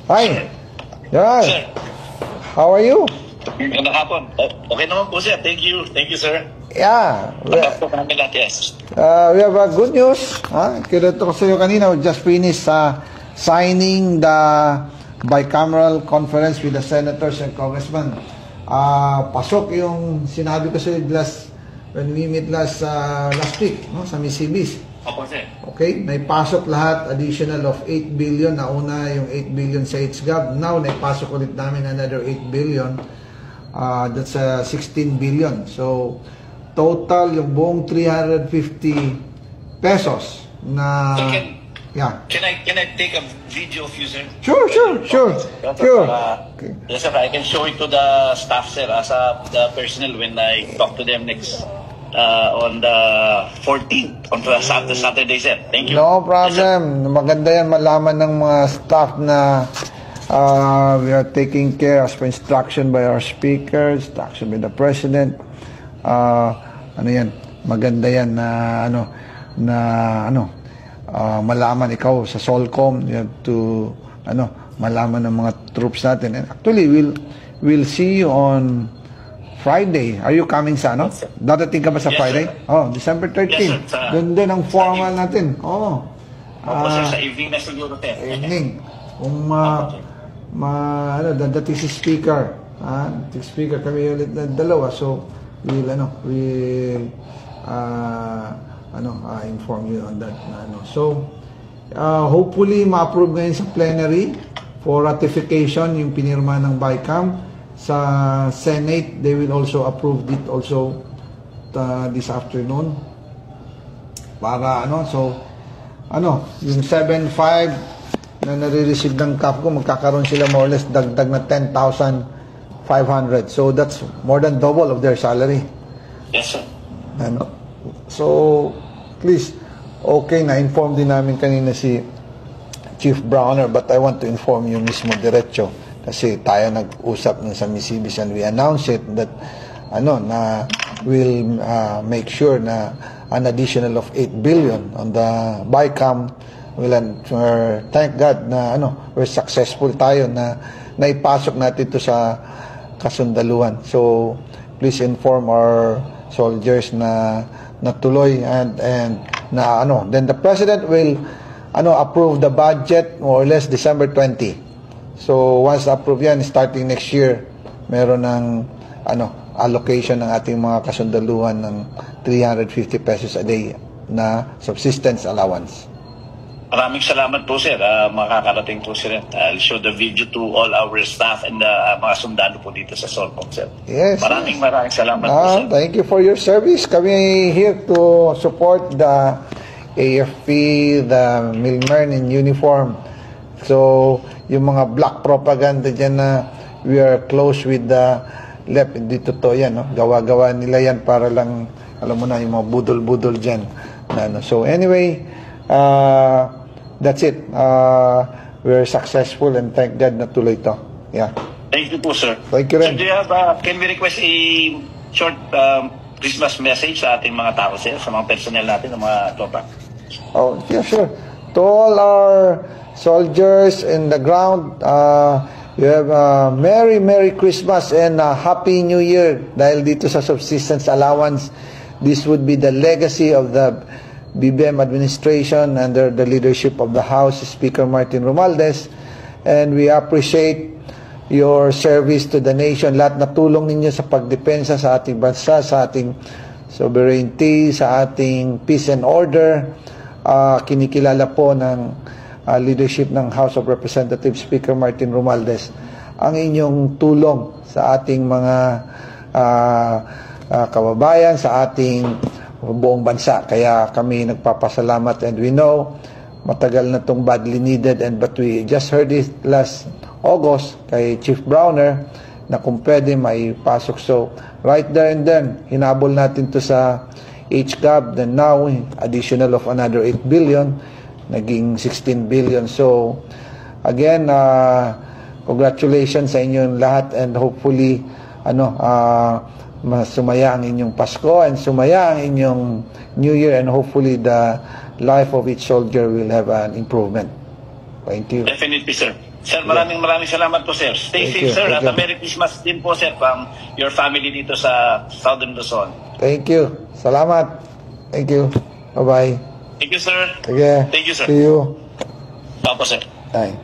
Hi. Yeah. Sir. How are you? Magandang hapon. Okay naman po, sir. Thank you. Thank you, sir. Yeah. Tanggap po kami lahat, yes. We have good news. Kinuto ko sa iyo kanina. We just finished signing the bicameral conference with the senators and congressmen. Pasok yung sinabi ko sa iyo when we meet last week, no, sa Misibis. Opo, sir. Okay, naipasok lahat, additional of 8 billion. Nauna yung 8 billion sa HGAB. Now, naipasok ulit namin another 8 billion. That's 16 billion. So, total yung buong 350 pesos na... So yeah. Can I take a video of you, sir? Sure. Okay. Yes, sir. I can show it to the staff, sir, as the personnel when I talk to them next on the 14th, on the Saturday, sir. Thank you. No problem. Yes, maganda yan malaman ng mga staff na we are taking care as per instruction by our speaker, instruction by the president. Ano yan? Maganda yan na malaman ikaw sa Solcom. You have to malaman ng mga troops natin. And actually, we'll see you on Friday. Are you coming sa Yes, sir. Dadating ka ba sa Yes, Friday? sir. Oh, December 13. Yes, sir. Doon din ang formal natin. Oh. Opo, sir. Sa evening na siguro, sir. Evening. Kung dadating si speaker. Speaker kami ulit na dalawa. So, we'll inform you on that. So, hopefully, ma-approve ngayon sa plenary for ratification yung pinirma ng BICAM. Sa Senate, they will also approve it also this afternoon. Para yung 7.5 na nare-receive ng CAPCO, magkakaroon sila more or less dagdag na 10,500. So that's more than double of their salary. Yes, sir. So, please, okay, na-inform din namin kanina si Chief Browner, but I want to inform you mismo diretso. Kasi tayo nag-usap ng sa Misibis and we announce it that na we'll make sure na an additional of 8 billion on the BICAM. Thank God na we're successful tayo na naipasok natin ito sa kasundaluhan. So please inform our soldiers na natuloy and na then the president will approve the budget more or less December 20. So once approved yan, starting next year, meron ng allocation ng ating mga kasundaluhan ng 350 pesos a day na subsistence allowance. Maraming salamat po, sir. Makakarating po, sir. I'll show the video to all our staff and mga sundalo po dito sa Solcom, sir. Yes. Maraming salamat po, sir. Thank you for your service. Kami here to support the AFP, the milmen in uniform. So, yung mga black propaganda dyan na we are close with the left, hindi totoo yan, gawa-gawa nila yan para lang, alam mo na, yung mga budol-budol dyan. So, anyway, that's it. We're successful and thank God na tuloy to. Yeah. Thank you po, sir. Thank you rin. So, do you have, can we request a short Christmas message sa ating mga tao, sir, sa mga personnel natin, ng mga tropa? Oh, yeah, sure. To all our soldiers in the ground, you have a Merry Christmas and a Happy New Year. Dahil dito sa subsistence allowance, this would be the legacy of the BBM administration under the leadership of the House Speaker Martin Romualdez. And we appreciate your service to the nation. Lahat na tulong ninyo sa pagdepensa sa ating bansa, sa ating sovereignty, sa ating peace and order. Kinikilala po ng leadership ng House of Representatives Speaker Martin Romualdez ang inyong tulong sa ating mga kababayan, sa ating buong bansa. Kaya kami nagpapasalamat and we know matagal na itong badly needed but we just heard it last August kay Chief Browner na kung pwede may pasok. So right there and then hinabol natin to sa HGAB, then now additional of another 8 billion, naging 16 billion. So again, congratulations sa inyong lahat and hopefully sumaya ang inyong Pasko and sumaya ang inyong New Year and hopefully the life of each soldier will have an improvement. Thank you. Definitely, sir. Sir, maraming salamat po, sir. Stay Thank safe, you. sir. Thank At you. Merry Christmas din po, sir, from your family dito sa Southern Luzon. Thank you. Salamat. Thank you. Bye-bye. Thank you, sir. Sige. Thank you, sir. See you. Opo, sir. Bye.